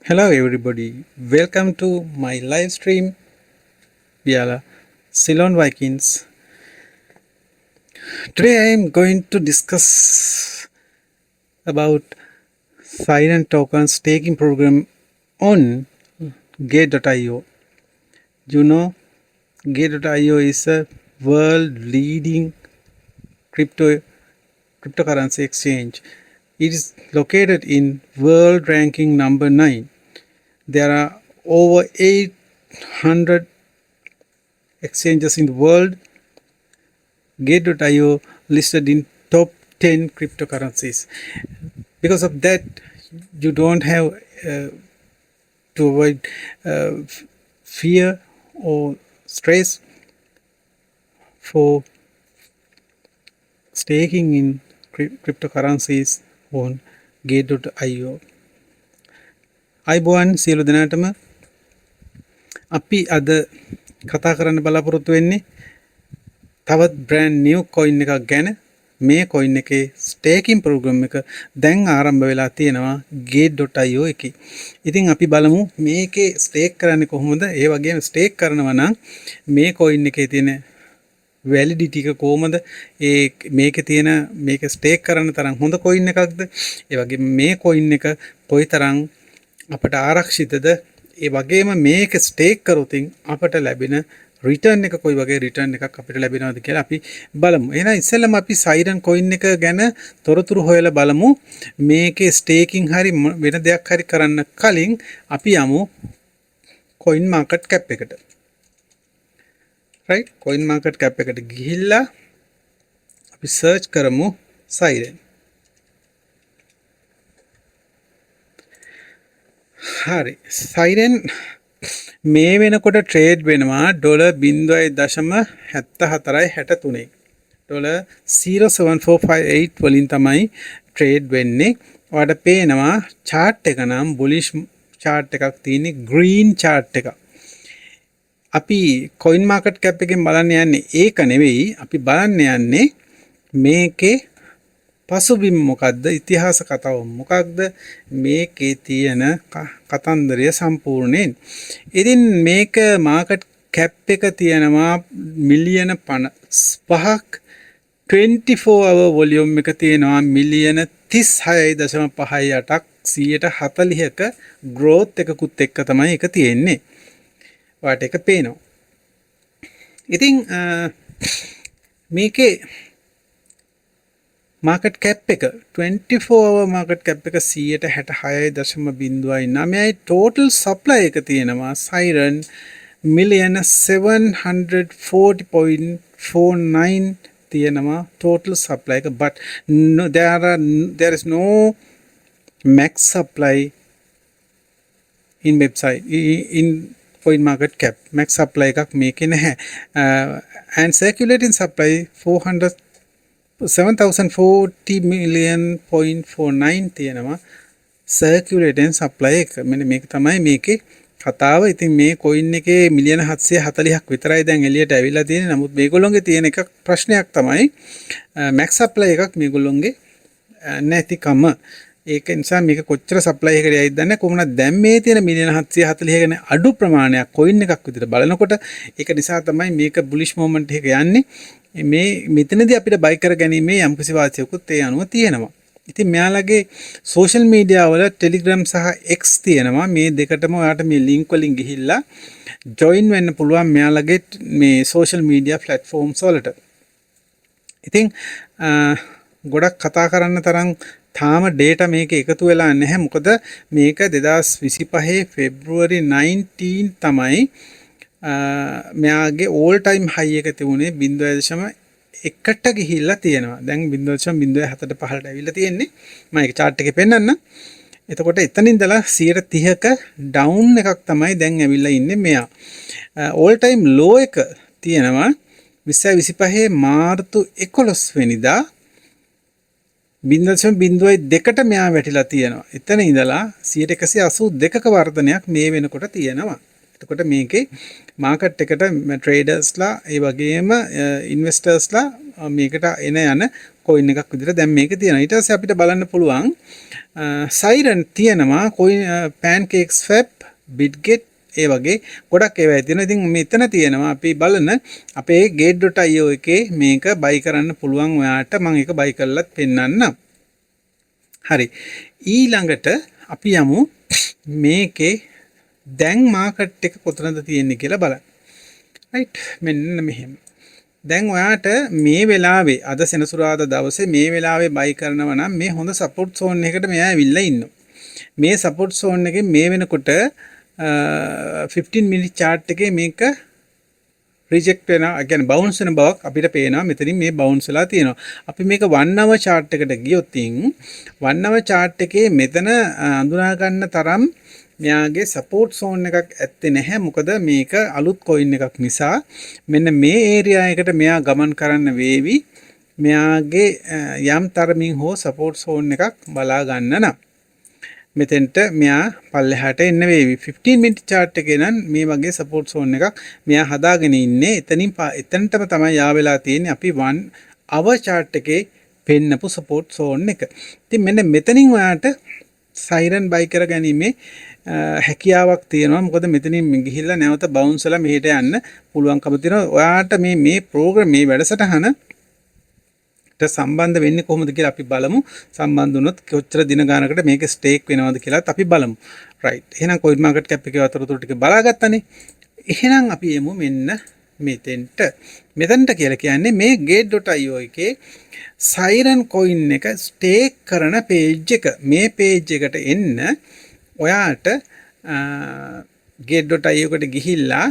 Hello everybody, welcome to my live stream via Ceylon Vikings. Today I am going to discuss about Siren token staking program on Gate.io. You know, Gate.io is a world leading cryptocurrency exchange. It is located in world ranking number 9. There are over 800 exchanges in the world. Gate.io listed in top 10 cryptocurrencies. Because of that, you don't have to avoid fear or stress for staking in cryptocurrencies on Gate.io. අයිබෝන් සියලු දෙනාටම අපි අද කතා කරන්න බලාපොරොත්තු වෙන්නේ තවත් බ්‍රෑන්ඩ් නිව් කොයින් එකක් ගැන. මේ කොයින් එකේ ස්ටේකින් ප්‍රෝග්‍රෑම් එක දැන් ආරම්භ වෙලා තියෙනවා Gate.io එකේ. ඉතින් අපි බලමු මේකේ ස්ටේක් කරන්නේ කොහොමද? ඒ වගේම ස්ටේක් කරනවා නම් මේ කොයින් එකේ තියෙන වැලිඩිටි එක කොහොමද? මේකේ තියෙන මේක ස්ටේක් කරන්න තරම් හොඳ කොයින් එකක්ද? ඒ වගේම මේ කොයින් එක කොයිතරම් අපට ආරක්ෂිතද? ඒ වගේම මේක ස්ටේක් කරොතින් අපට ලැබෙන රිටර්න් එක කොයි වගේ රිටර්න් එකක් අපිට ලැබෙනවද කියලා අපි බලමු. එහෙනම් ඉස්සෙල්ලාම අපි සයිරන් කොයින් එක ගැන තොරතුරු හොයලා බලමු. මේකේ ස්ටේකින් හරි වෙන දෙයක් හරි කරන්න කලින් අපි යමු කොයින් මාකට් කැප් එකට. රයිට්, කොයින් මාකට් කැප් එකට ගිහිල්ලා අපි සර්ච් කරමු සයිරන්. හරි, සයිරන් මේ වෙනකොට ට්‍රේඩ් වෙනවා $0.7463. $0.7458 වලින් තමයි ට්‍රේඩ් වෙන්නේ. ඔයාලට පේනවා chart එක නම් bullish chart එකක් තියෙන්නේ, green chart එක. අපි coin market cap එකෙන් බලන්න යන්නේ ඒක නෙවෙයි. අපි බලන්න යන්නේ මේකේ පසුබිම් මොකක්ද, ඉතිහාස කතාව මොකක්ද, මේකේ තියෙන කතන්දරය සම්පූර්ණයෙන්. ඉතින් මේක මාකට් කැප් එක තියෙනවා මිලියන 55ක්, 24 hour වොලියුම් එක තියෙනවා මිලියන 36.58ක්, 140ක growth එකකුත් එක්ක තමයි ඒක තියෙන්නේ. ඔයාලට ඒක පේනවා. ඉතින් මේකේ මාකට් කැප් එක 24 hour මාකට් කැප් එක 166.09යි. ටෝටල් සප්ලයි එක තියෙනවා සයිරන් මිලියන 740.49 තියෙනවා ටෝටල් සප්ලයි එක. but there is no max supply in website in coin market cap. max supply එකක් මේකේ නැහැ. and circulating supply 7,040 million.49 තියෙනවා circulating supply එක. මෙන්න මේක තමයි මේකේ කතාව. ඉතින් මේ coin එකේ මිලියන 740ක් විතරයි දැන් එළියට ඇවිල්ලා තියෙන්නේ. නමුත් මේගොල්ලොන්ගේ තියෙන එක ප්‍රශ්නයක් තමයි max supply එකක් මේගොල්ලොන්ගේ නැතිකම. ඒක නිසා මේක කොච්චර supply එකකට යයිද දන්නේ. කොහොමද දැන් මේ තියෙන මිලියන 740 ගැන අඩු ප්‍රමාණයක් coin එකක් විතර බලනකොට ඒක නිසා තමයි මේක bullish moment එක යන්නේ. මේ මෙතනදී අපිට බයි කර ගැනීමේ යම්කිසි වාසියකුත් ඒ අනුව තියෙනවා. ඉතින් මෙයාලගේ social media වල Telegram සහ X තියෙනවා. මේ දෙකටම ඔයාලට මේ link වලින් ගිහිල්ලා join වෙන්න පුළුවන් මෙයාලගේ මේ social media platforms වලට. ඉතින් ගොඩක් කතා කරන්න තරම් තාම data මේක එකතු වෙලා නැහැ. මොකද මේක 2025 February 19 තමයි මෙයාගේ all time high එක තිබුණේ 0.1ට ගිහිල්ලා තියෙනවා. දැන් 0.07ට පහළට ඇවිල්ලා තියෙන්නේ. මම ඒක chart එකේ පෙන්නන්න. එතකොට එතන ඉඳලා 130ක down එකක් තමයි දැන් ඇවිල්ලා ඉන්නේ මෙයා. all time low එක තියෙනවා 2025 මාර්තු 11 වෙනිදා 0.02ට මෙයා වැටිලා තියෙනවා. එතන ඉඳලා 182ක වර්ධනයක් මේ වෙනකොට තියෙනවා. එතකොට මේකේ මාකට් එකට ට්‍රේඩර්ස්ලා ඒ වගේම ඉන්වෙස්ටර්ස්ලා මේකට එන යන coin එකක් විදිහට දැන් මේක තියෙනවා. ඊට පස්සේ අපිට බලන්න පුළුවන් Siren තියෙනවා coin PancakeSwap, Bitget ඒ වගේ ගොඩක් ඒවා තියෙනවා. ඉතින් මෙතන තියෙනවා අපි බලන අපේ gate.io එකේ මේක buy කරන්න පුළුවන් ඔයාට. මම ඒක buy කරලත් පෙන්නන්නම්. හරි. ඊළඟට අපි යමු මේකේ දැන් මාකට් එක කොතනද තියෙන්නේ කියලා බලන්න. right මෙන්න මෙහෙම. දැන් ඔයාට මේ වෙලාවේ අද සෙනසුරාදා දවසේ මේ වෙලාවේ buy කරනවා නම් මේ හොඳ support zone එකකට මෙයා ඇවිල්ලා ඉන්නවා. මේ support zone එකේ මේ වෙනකොට 15 minute chart එකේ මේක reject වෙනවා. ඒ කියන්නේ bounce වෙන බවක් අපිට පේනවා. මෙතනින් මේ bounce වෙලා තියෙනවා. අපි මේක 1 hour chart එකට ගියොත් 1 hour chart එකේ මෙතන අඳුනා ගන්න තරම් මෙයාගේ support zone එකක් ඇත්තේ නැහැ. මොකද මේක අලුත් coin එකක් නිසා මෙන්න මේ area එකට මෙයා ගමන් කරන්න වේවි. මෙයාගේ යම් තරමින් හෝ support zone එකක් බලා ගන්න නම් මෙතෙන්ට මෙයා පල්ලෙහාට එන්න වේවි. 15 minute chart එකේ නම් මේ වගේ support zone එකක් මෙයා හදාගෙන ඉන්නේ. එතනටම තමයි යා වෙලා තියෙන්නේ අපි 1 hour chart එකේ පෙන්නපු support zone එක. ඉතින් මෙන්න මෙතනින් ඔයාට Siren buy කර ගැනීමේ හැකියාවක් තියෙනවා. මොකද මෙතනින් ගිහිල්ලා නැවත bounce වෙලා මෙහෙට යන්න පුළුවන්කම තියෙනවා. ඔයාට මේ program මේ වැඩසටහන සම්බන්ධ වෙන්නේ කොහොමද කියලා අපි බලමු. සම්බන්ධ වුණොත් කොච්චර දින ගානකට මේක ස්ටේක් වෙනවද කියලාත් අපි බලමු. right. එහෙනම් coin market cap එකේ අතරතුර ටික බලාගත්තානේ. එහෙනම් අපි යමු මෙන්න මෙතෙන්ට. මෙතනට කියලා කියන්නේ මේ gate.io එකේ Siren coin එක ස්ටේක් කරන page එක. මේ page එකට එන්න ඔයාට gate.io එකට ගිහිල්ලා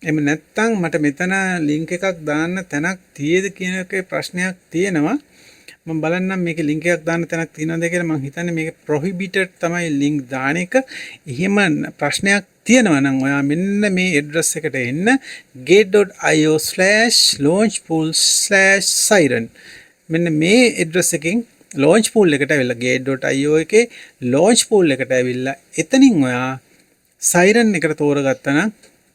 එහෙම නැත්නම් මට මෙතන link එකක් දාන්න තැනක් තියෙද කියන එකේ ප්‍රශ්නයක් තියෙනවා. මම බලන්නම් මේකේ link එකක් දාන්න තැනක් තියෙනවද කියලා. මම හිතන්නේ මේක prohibited තමයි link දාන එක. එහෙම ප්‍රශ්නයක් තියෙනවා නම් ඔයා මෙන්න මේ address එකට එන්න gate.io/launchpool/siren මෙන්න මේ address එකෙන් launch pool එකට ඇවිල්ලා gate.io එකේ launch pool එකට ඇවිල්ලා එතනින් ඔයා siren එකට තෝරගත්තා නම්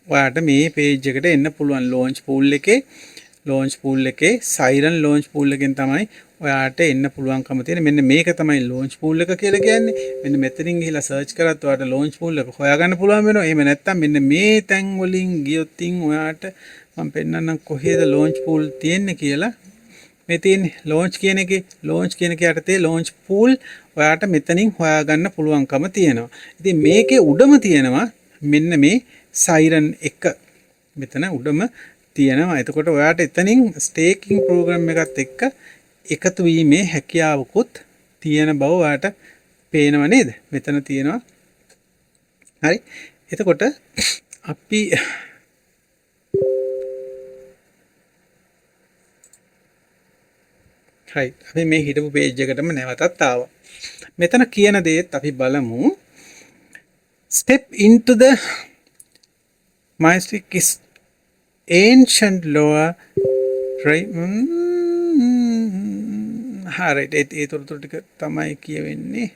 ඔයාට මේ page එකට එන්න පුළුවන්. launch pool එකේ Siren launch pool එකෙන් තමයි ඔයාට එන්න පුළුවන්කම තියෙන්නේ. මෙන්න මේක තමයි launch pool එක කියලා කියන්නේ. මෙන්න මෙතනින් ගිහිලා search කරත් ඔයාට launch pool එක හොයාගන්න පුළුවන් වෙනවා. එහෙම නැත්නම් මෙන්න මේ තැන් වලින් ගියොත් ඔයාට මම පෙන්නන්නම් කොහේද launch pool තියෙන්නේ කියලා. මේ තියෙන්නේ launch කියන එකේ යටතේ launch pool ඔයාට මෙතනින් හොයාගන්න පුළුවන්කම තියෙනවා. ඉතින් මේකේ උඩම තියෙනවා මෙන්න මේ Siren එක මෙතන උඩම තියෙනවා. එතකොට ඔයාට එතනින් staking program එකත් එක්ක එකතු වීමේ හැකියාවකුත් තියෙන බව ඔයාට පේනව නේද? මෙතන තියෙනවා. හරි. එතකොට අපි right. අපි මේ හිටපු page එකටම නැවතත් ආවා. මෙතන කියන දේත් අපි බලමු. Step into the Mystic is ancient lore, right? right. ඒ තොරතුරු ටික තමයි කියවෙන්නේ.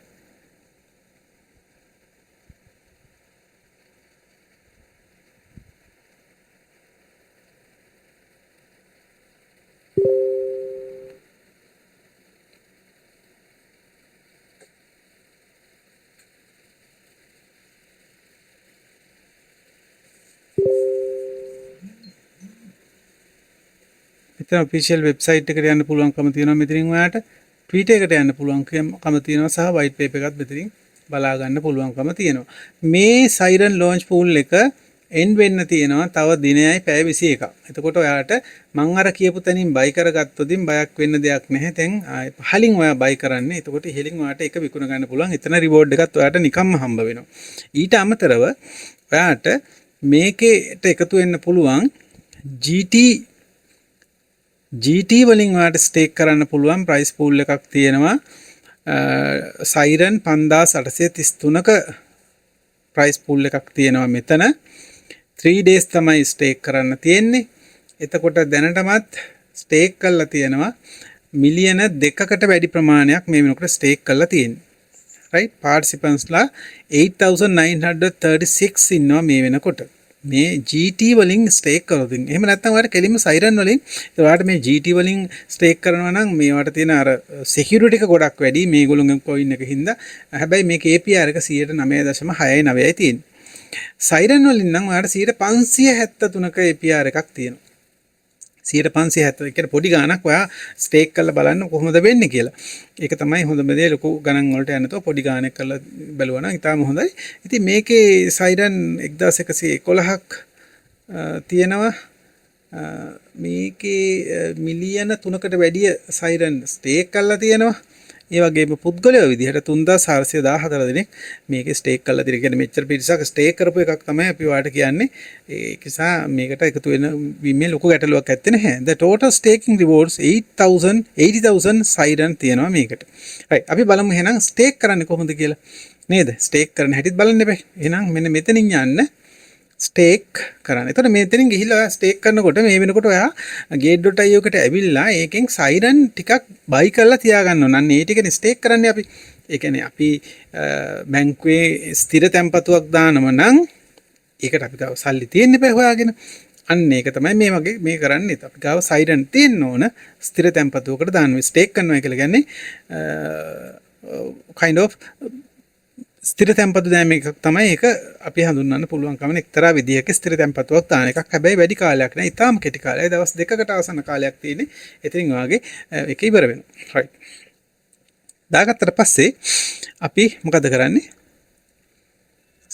මෙතන official website එකට යන්න පුළුවන්කම තියෙනවා. මෙතනින් ඔයාට tweet එකට යන්න පුළුවන්කම තියෙනවා සහ white paper එකත් මෙතනින් බලා ගන්න පුළුවන්කම තියෙනවා. මේ Siren launch pool එක end වෙන්න තියෙනවා තව දිනයයි පැය 21ක්. එතකොට ඔයාට මම අර කියපු තැනින් buy කරගත්තොතින් බයක් වෙන්න දෙයක් නැහැ. දැන් පහලින් ඔයා buy කරන්නේ. එතකොට ඉහලින් ඔයාට ඒක විකුණ ගන්න පුළුවන්. එතන reward එකත් ඔයාට නිකම්ම හම්බ වෙනවා. ඊට අමතරව ඔයාට මේකේට එකතු වෙන්න පුළුවන් GT වලින් ඔයාට stake කරන්න පුළුවන් price pool එකක් තියෙනවා. Siren 5833ක price pool එකක් තියෙනවා මෙතන. 3 days තමයි stake කරන්න තියෙන්නේ. එතකොට දැනටමත් stake කරලා තියෙනවා මිලියන 2කට වැඩි ප්‍රමාණයක් මේ වෙනකොට stake කරලා තියෙන්නේ. right participants ලා 8936 ඉන්නවා මේ වෙනකොට. මේ GT වලින් ස්ටේක් කරොත් එහෙම නැත්නම් ඔයාලට කෙලින්ම සයිරන් වලින් ඔයාලට මේ GT වලින් ස්ටේක් කරනවා නම් මේවට තියෙන අර සිකියුරිටි එක ගොඩක් වැඩි මේගොල්ලෝගේ කොයින් එක හින්දා හැබැයි මේකේ APR එක 99.69යි තියෙන්නේ සයිරන් වලින් නම් ඔයාලට 573ක APR එකක් තියෙනවා 570 කියන්නේ පොඩි ගාණක් ඔයා ස්ටේක් කරලා බලන්න කොහොමද වෙන්නේ කියලා. ඒක තමයි හොඳම දේ ලොකු ගණන් වලට යන්නතෝ පොඩි ගාණක් කරලා බලුවා නම් ඉතාලම හොඳයි. ඉතින් මේකේ සයිරන් 1111ක් තියෙනවා. මේකේ මිලියන 3කට වැඩිය සයිරන් ස්ටේක් කරලා තියෙනවා. ඒ වගේම පුද්ගලයෝ විදිහට 3414 දෙනෙක් මේකේ ස්ටේක් කරලා තියෙන. කියන්නේ මෙච්චර පිරිසක් ස්ටේක් කරපු එකක් තමයි අපි ඔයාලට කියන්නේ. ඒක නිසා මේකට එකතු වෙන වීමේ ලොකු ගැටලුවක් ඇත්තේ නැහැ. The total staking rewards 80,000 siren තියෙනවා මේකට. right අපි බලමු එහෙනම් ස්ටේක් කරන්නේ කොහොමද කියලා. නේද? ස්ටේක් කරන හැටිත් බලන්න එපා. එහෙනම් මෙන්න මෙතනින් යන්න ස්ටේක් කරන්න. එතකොට මෙතනින් ගිහිල්ලා ඔයා ස්ටේක් කරනකොට මේ වෙනකොට ඔයා gate.io එකට ඇවිල්ලා ඒකෙන් සයිරන් ටිකක් බයි කරලා තියාගන්න ඕන. අන්න ඒ ටිකනේ ස්ටේක් කරන්නේ අපි. ඒ කියන්නේ අපි බැංකුවේ ස්ථිර තැන්පතුවක් දානම නම් ඒකට අපි ගාව සල්ලි තියෙන්න බෑ හොයාගෙන. අන්න ඒක තමයි මේ වගේ මේ කරන්නේ. අපි ගාව සයිරන් තියෙන්න ඕන ස්ථිර තැන්පතුවකට දාන්න. ස්ටේක් කරනවා කියලා කියන්නේ kind of ස්ථිර තැන්පතු දැමීම එකක් තමයි ඒක අපි හඳුන්වන්න පුළුවන් කම එක්තරා විදියක ස්ථිර තැන්පතුවක් දාන එකක්. හැබැයි වැඩි කාලයක් නෑ. ඊටාම කෙටි කාලයයි. දවස් දෙකකට ආසන්න කාලයක් තියෙන්නේ. එතනින් වාගේ ඒක ඉවර වෙනවා. right. දාගත්තට පස්සේ අපි මොකද කරන්නේ?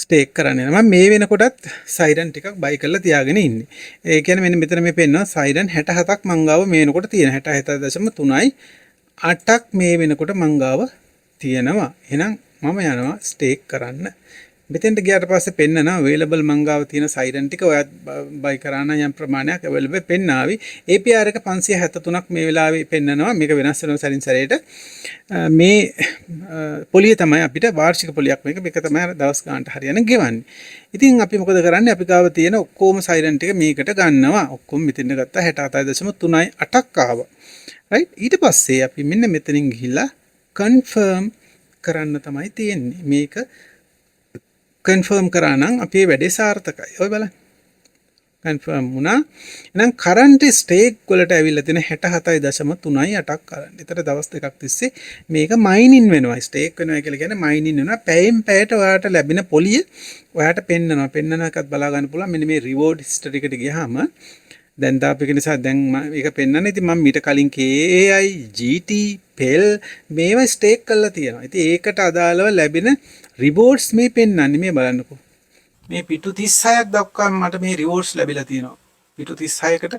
ස්ටේක් කරන්නේ. මම මේ වෙනකොටත් සයිරන් ටිකක් බයි කරලා තියාගෙන ඉන්නේ. ඒ කියන්නේ මෙන්න මෙතන මේ පෙන්නනවා සයිරන් 67ක් මං ගාව මේ වෙනකොට තියෙන 67.3යි 8ක් මේ වෙනකොට මං ගාව තියෙනවා. එහෙනම් මම යනවා ස්ටේක් කරන්න. මෙතෙන්ට ගියාට පස්සේ පෙන්නනවා available මංගාව තියෙන සයිරන් ටික ඔයත් බයි කරා නම් යම් ප්‍රමාණයක් available පෙන්නාවි. APR එක 573ක් මේ වෙලාවේ පෙන්නනවා. මේක වෙනස් වෙනවා සරින් සැරේට. මේ පොලිය තමයි අපිට වාර්ෂික පොලියක් මේක. මේක තමයි දවස් ගානට හරියන ගෙවන්නේ. ඉතින් අපි මොකද කරන්නේ? අපි ගාව තියෙන ඔක්කොම සයිරන් ටික මේකට ගන්නවා. ඔක්කොම මෙතෙන්ට ගත්තා 67.38ක් ආවා. right ඊට පස්සේ අපි මෙන්න මෙතනින් ගිහිල්ලා confirm කරන්න තමයි තියෙන්නේ. මේක කන්ෆර්ම් කරා නම් අපේ වැඩේ සාර්ථකයි. ඔය බලන්න. කන්ෆර්ම් වුණා. එහෙනම් කරන්ට් ස්ටේක් වලට ඇවිල්ලා තියෙන 67.38ක් කරන්ට්. ඒතර දවස් දෙකක් තිස්සේ මේක මයිනින් වෙනවා. ස්ටේක් වෙනවා කියලා කියන්නේ මයිනින් වෙනවා. පැයෙන් පැයට ඔයාලට ලැබෙන පොලිය ඔයාලට පෙන්නනවා. පෙන්නන එකත් බලා ගන්න පුළුවන්. මෙන්න මේ රිවෝඩ් හිස්ටරි එකට ගියාම දැන් දාපේක නිසා දැන් මේක පෙන්වන්නේ. ඉතින් මම මීට කලින් KAI GT පෙල් මේවා ස්ටේක් කරලා තියෙනවා. ඉතින් ඒකට අදාළව ලැබෙන රිවෝඩ්ස් මේ පෙන්වන්නේ මේ බලන්නකෝ. මේ පිටු 36ක් දක්වා මට මේ රිවෝඩ්ස් ලැබිලා තියෙනවා. පිටු 36කට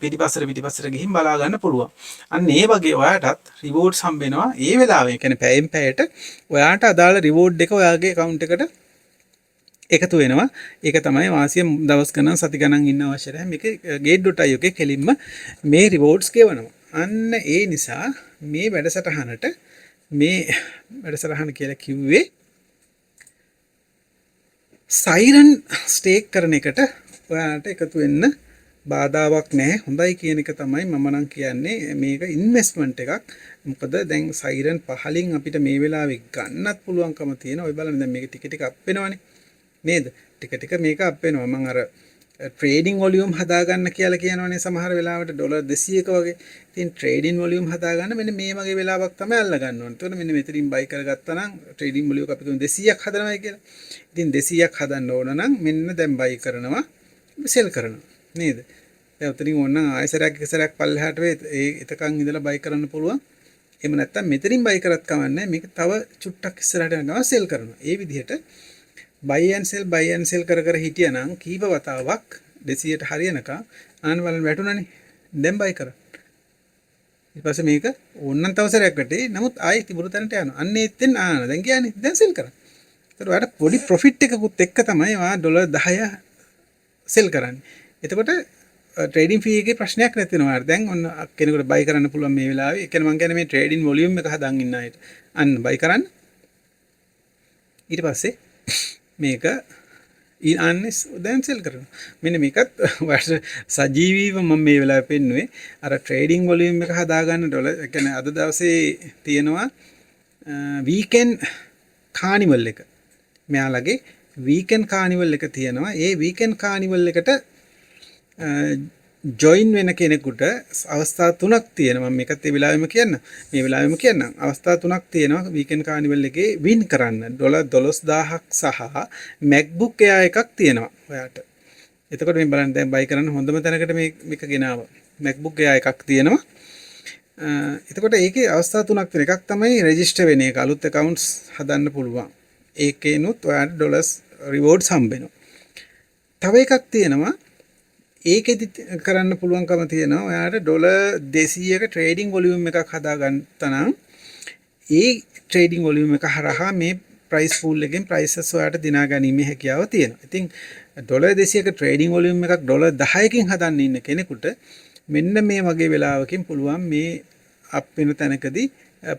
පිටිපස්සට ගිහින් බලා ගන්න පුළුවන්. අන්න ඒ වගේ ඔයාටත් රිවෝඩ්ස් හම්බ වෙනවා. ඒ වෙලාවේ කියන්නේ පැයෙන් පැයට ඔයාට අදාළ රිවෝඩ් එක ඔයාගේ account එකට එකතු වෙනවා. ඒක තමයි වාසිය දවස් ගණන් සති ගණන් ඉන්න අවශ්‍ය නැහැ. මේක gate.io එකේ කෙලින්ම මේ රිවෝඩ්ස් ගෙවනවා. අන්න ඒ නිසා මේ වැඩසටහනට මේ වැඩසටහන කියලා කිව්වේ සයිරන් ස්ටේක් කරන එකට ඔයාලට එකතු වෙන්න බාධාවක් නැහැ. හොඳයි කියන එක තමයි මම නම් කියන්නේ. මේක ඉන්වෙස්ට්මන්ට් එකක්. මොකද දැන් සයිරන් 15න් අපිට මේ වෙලාවේ ගන්නත් පුළුවන්කම තියෙනවා. ඔය බලන්න දැන් මේක ටික ටික අප් වෙනවනේ. නේද? ටික ටික මේක අප් වෙනවා. මම අර ට්‍රේඩින් වොලියුම් හදාගන්න කියලා කියනවනේ සමහර වෙලාවට ඩොලර් 200ක වගේ. ඉතින් ට්‍රේඩින් වොලියුම් හදාගන්න මෙන්න මේ වගේ වෙලාවක් තමයි අල්ල ගන්න ඕනේ. එතකොට මෙන්න මෙතනින් බයි කරගත්තා නම් ට්‍රේඩින් වොලියුම් අපි කියමු 200ක් හදනවා කියලා. ඉතින් 200ක් හදන්න ඕන නම් මෙන්න දැන් බයි කරනවා සෙල් කරනවා. නේද? දැන් උතනින් ඕනනම් ආයසරයක් එකසරයක් පල්ලෙහාට වේ ඒ එතකන් ඉඳලා බයි කරන්න පුළුවන්. එහෙම නැත්නම් මෙතනින් බයි කරත් කමන්නේ. මේක තව චුට්ටක් ඉස්සරහට යනවා සෙල් කරනවා. ඒ විදිහට buy and sell කර හිටියනම් කීප වතාවක් 200ට හරියනකම් ආන බලන්න වැටුණානේ. දැන් buy කරා. ඊට පස්සේ මේක ඕනනම් තව සැරයක් වැටේ. නමුත් ආයෙත් තිබුණු තැනට යනවා. අන්න එතෙන් දැන් කියන්නේ දැන් sell කරා. ඒතර ඔයාලට පොඩි profit එකකුත් එක්ක තමයි ඔයා ඩොලර් 10 sell කරන්නේ. එතකොට ට්‍රේඩින් ෆී එකේ ප්‍රශ්නයක් නැති වෙනවා. දැන් ඔන්න කෙනෙකුට buy කරන්න පුළුවන් මේ වෙලාවේ. ඒ කියන්නේ මම කියන්නේ මේ ට්‍රේඩින් වොලියුම් එක හදන් ඉන්න අයට. අන්න buy කරන්න. ඊට පස්සේ මේක අන්ස් දැන් සෙල් කරනවා. මෙන්න මේකත් සජීවීව මම මේ වෙලාවේ පෙන්නුවේ අර ට්‍රේඩින් වොලියුම් එක හදාගන්න ඩොලර් කියන්නේ අද දවසේ තියෙනවා වීකෙන්ඩ් කානිවල් එක. මෙයාලගේ වීකෙන්ඩ් කානිවල් එක තියෙනවා. ඒ වීකෙන්ඩ් කානිවල් එකට ජොයින් වෙන කෙනෙකුට අවස්ථා තුනක් තියෙනවා. මම මේකත් ඒ වෙලාවෙම කියන්න. මේ වෙලාවෙම කියන්නම්. අවස්ථා තුනක් තියෙනවා වීකෙන්ඩ් කානිවල් එකේ වින් කරන්න. $12000ක් සහ MacBook Air එකක් තියෙනවා ඔයාට. එතකොට මේ බලන්න දැන් බයි කරන්න හොඳම තැනකට මේක ගෙනාවා. MacBook Air එකක් තියෙනවා. එතකොට ඒකේ අවස්ථා තුනක් තියෙන එකක් තමයි රෙජිස්ටර් වෙන එක. අලුත් accounts හදන්න පුළුවන්. ඒකේනොත් ඔයාලට ඩොලර්ස් රිවෝඩ්ස් හම්බ වෙනවා. තව එකක් තියෙනවා ඒකෙදි කරන්න පුළුවන්කම තියෙනවා ඔයාලට ඩොලර් 200ක ට්‍රේඩින් වොලියුම් එකක් හදාගත්තා නම් ඒ ට්‍රේඩින් වොලියුම් එක හරහා මේ ප්‍රයිස් පූල් එකෙන් ප්‍රයිසස් ඔයාලට දිනා ගැනීමේ හැකියාව තියෙනවා. ඉතින් ඩොලර් 200ක ට්‍රේඩින් වොලියුම් එකක් ඩොලර් 10කින් හදන්න ඉන්න කෙනෙකුට මෙන්න මේ වගේ වෙලාවකින් පුළුවන් මේ අප් වෙන තැනකදී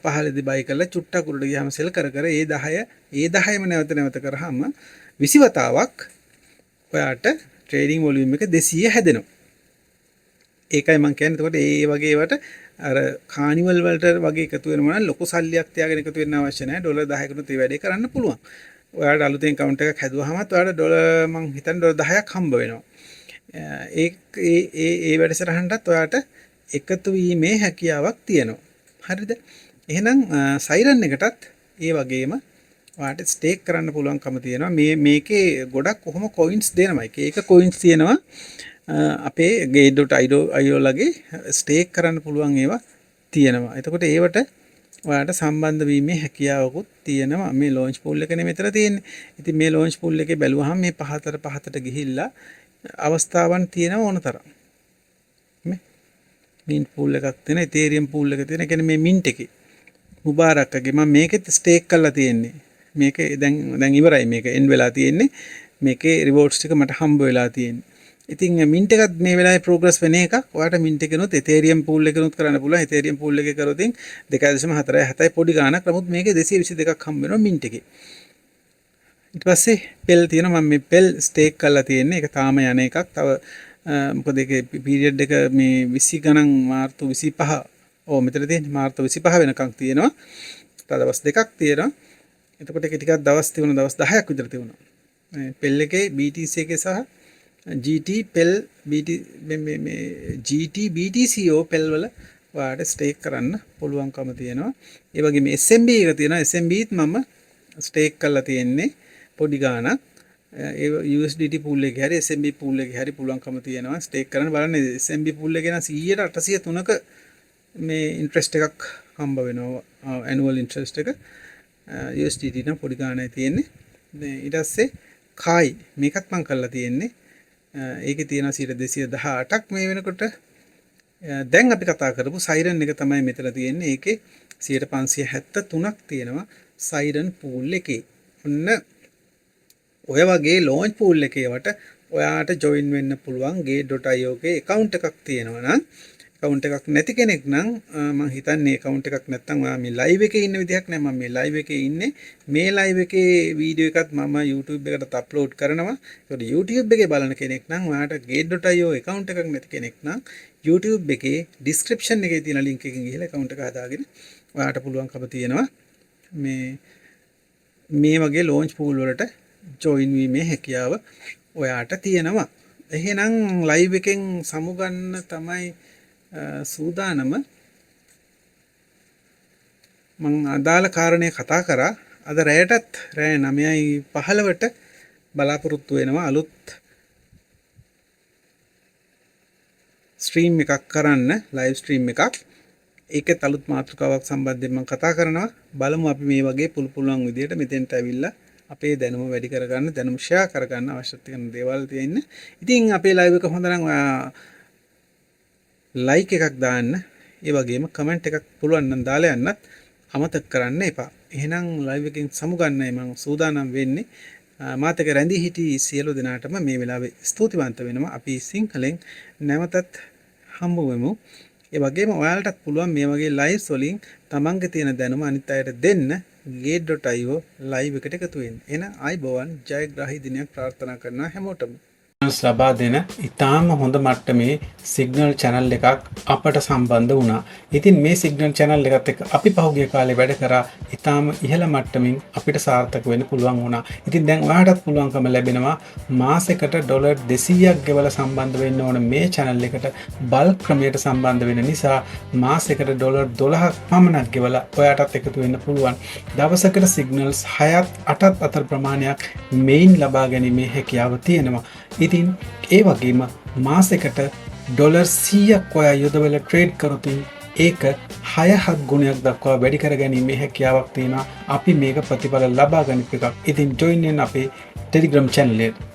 පහළදී බයි කරලා චුට්ටක් උඩට ගියාම සෙල් කර කර ඒ 10ම නැවත කරාම 20 වතාවක් ඔයාට ට්‍රේඩින් වොලියුම් එක 200 හැදෙනවා. ඒකයි මම කියන්නේ. එතකොට ඒ වගේ ඒවට අර කානිවල් වලට වගේ එකතු වෙනවා නම් ලොකු සල්ලියක් තියාගෙන එකතු වෙන්න අවශ්‍ය නැහැ. ඩොලර් 10කටත් මේ වැඩේ කරන්න පුළුවන්. ඔයාලට අලුතෙන් account එකක් හැදුවාම ඔයාලට ඩොලර් මං හිතන්නේ ඩොලර් 10ක් හම්බ වෙනවා. ඒ වැඩසටහනටත් ඔයාලට එකතු වීමේ හැකියාවක් තියෙනවා. හරිද? එහෙනම් සයිරන් එකටත් ඒ වගේම ඔයාලට ස්ටේක් කරන්න පුළුවන්කම තියෙනවා. මේකේ ගොඩක් කොහොම කොයින්ස් දෙනවා. එක කොයින්ස් තියෙනවා. අපේ gate.io ලගේ ස්ටේක් කරන්න පුළුවන් ඒවා තියෙනවා. එතකොට ඒවට ඔයාලට සම්බන්ධ වීමේ හැකියාවකුත් තියෙනවා. මේ launch pool එකනේ මෙතන තියෙන්නේ. ඉතින් මේ launch pool එකේ බැලුවහම මේ පහතට ගිහිල්ලා අවස්ථාවන් තියෙනවා ඕන තරම්. mint pool එකක් තියෙන, ethereum pool එක තියෙන. කියන්නේ මේ mint එකේ මුබාරක්ගේ මම මේකෙත් ස්ටේක් කරලා තියෙන්නේ. මේක දැන් ඉවරයි. මේක එන් වෙලා තියෙන්නේ. මේකේ රිවෝඩ්ස් ටික මට හම්බ වෙලා තියෙන්නේ. ඉතින් mint එකත් මේ වෙලාවේ progress වෙන එකක්. ඔයාලට mint එකනොත් ethereum pool එකනොත් කරන්න පුළුවන්. ethereum pool එකේ කරොත් 2.47 පොඩි ගාණක්. නමුත් මේකේ 222ක් හම්බ වෙනවා mint එකේ. ඊට පස්සේ pel තියෙනවා. මම මේ pel stake කරලා තියෙන්නේ. ඒක තාම යන එකක්. තව මොකද ඒකේ පීරියඩ් එක මේ 20 ගණන් මාර්තු 25 මෙතන තියෙන්නේ මාර්තු 25 වෙනකන් තියෙනවා. තව දවස් දෙකක් තියෙනවා. එතකොට ඒක ටිකක් දවස් 10ක් විතර තිබුණා. මේ pel එකේ BTC එකේ සහ GT pel BT මේ GT BTCO pel වල ඔයාලට ස්ටේක් කරන්න පුළුවන්කම තියෙනවා. ඒ වගේම SMB එක තියෙනවා. SMBත් මම ස්ටේක් කරලා තියෙන්නේ පොඩි ගාණක්. ඒ USDT pool එකේ හරි SMB pool එකේ හරි පුළුවන්කම තියෙනවා ස්ටේක් කරන්න. බලන්න SMB pool එකේ නම් 100%803ක මේ ඉන්ට්‍රෙස්ට් එකක් හම්බ වෙනවා. annual interest එක USDT නම් පොඩි ගාණයි තියෙන්නේ. ඊට පස්සේ kai මේකත් මම කරලා තියෙන්නේ. ඒකේ තියෙනවා 218ක් මේ වෙනකොට. දැන් අපි කතා කරපු සයිරන් එක තමයි මෙතන තියෙන්නේ. ඒකේ 573ක් තියෙනවා සයිරන් pool එකේ. ඔන්න ඔය වගේ launch pool එකේවට ඔයාට join වෙන්න පුළුවන් gate.io එකේ account එකක් තියෙනවා නම් account එකක් නැති කෙනෙක් නම් මම හිතන්නේ account එකක් නැත්නම් ඔයා මේ live එකේ ඉන්න විදිහක් නෑ. මම මේ live එකේ ඉන්නේ. මේ live එකේ වීඩියෝ එකත් මම YouTube එකට upload කරනවා. ඒකට YouTube එකේ බලන කෙනෙක් නම් ඔයාට gate.io account එකක් නැති කෙනෙක් නම් YouTube එකේ description එකේ තියෙන link එකකින් ගිහලා account එක හදාගෙන ඔයාට පුළුවන්කම තියෙනවා මේ වගේ launch pool වලට join වීමේ හැකියාව ඔයාට තියෙනවා. එහෙනම් live එකෙන් සමුගන්න තමයි සූදානම. මම අදාළ කාරණේ කතා කරා. අද රැයටත් රැය 9:15ට බලාපොරොත්තු වෙනවා අලුත් ස්ට්‍රීම් එකක් කරන්න, ලයිව් ස්ට්‍රීම් එකක්. ඒකත් අලුත් මාතෘකාවක් සම්බන්ධයෙන් මම කතා කරනවා. බලමු අපි මේ වගේ පුළුවන් විදියට මෙතෙන්ට ඇවිල්ලා අපේ දැනුම වැඩි කරගන්න, දැනුම ෂෙයා කරගන්න අවශ්‍ය තියෙන දේවල් තියෙන්න. ඉතින් අපේ ලයිව් එක හොඳ නම් ලයික් එකක් දාන්න. ඒ වගේම කමෙන්ට් එකක් පුළුවන් නම් දාලා යන්නත් අමතක කරන්න එපා. එහෙනම් ලයිව් එකෙන් සමුගන්නයි මම සූදානම් වෙන්නේ. මාත් එක්ක රැඳී හිටි සියලු දෙනාටම මේ වෙලාවේ ස්තුතිවන්ත වෙනවා. අපි සිංහලෙන් නැවතත් හම්බ වෙමු. ඒ වගේම ඔයාලටත් පුළුවන් මේ වගේ ලයිව්ස් වලින් තමන්ගේ තියෙන දැනුම අනිත් අයට දෙන්න gate.io live එකට එකතු වෙන්න. එහෙනම් ආයිබෝවන් ජයග්‍රාහී දිනයක් ප්‍රාර්ථනා කරනවා හැමෝටම. ලබා දෙන ඉතාම හොඳ මට්ටමේ සිග්නල් channel එකක් අපට සම්බන්ධ වුණා. ඉතින් මේ සිග්නල් channel එකත් එක්ක අපි පහුගිය කාලේ වැඩ කරා ඉතාම ඉහළ මට්ටමින් අපිට සාර්ථක වෙන්න පුළුවන් වුණා. ඉතින් දැන් ඔයාලටත් පුළුවන්කම ලැබෙනවා මාසෙකට ඩොලර් 200ක් ගෙවලා සම්බන්ධ වෙන්න ඕන මේ channel එකට බල්ක් ක්‍රමයට සම්බන්ධ වෙන නිසා මාසෙකට ඩොලර් 12ක් පමණක් ගෙවලා ඔයාටත් එකතු වෙන්න පුළුවන්. දවසකට සිග්නල්ස් 6ත් 8ත් අතර ප්‍රමාණයක් මේන් ලබා ගැනීමේ හැකියාව තියෙනවා. ඉතින් ඒ වගේම මාසෙකට ඩොලර් 100ක් ඔයා යොදවලා ට්‍රේඩ් කරොත් ඒක 6-7 ගුණයක් දක්වා වැඩි කර ගැනීමේ හැකියාවක් තියෙනවා. අපි මේක ප්‍රතිඵල ලබා ගන්න එකක්. ඉතින් ජොයින් වෙන්න අපේ Telegram channel එකට.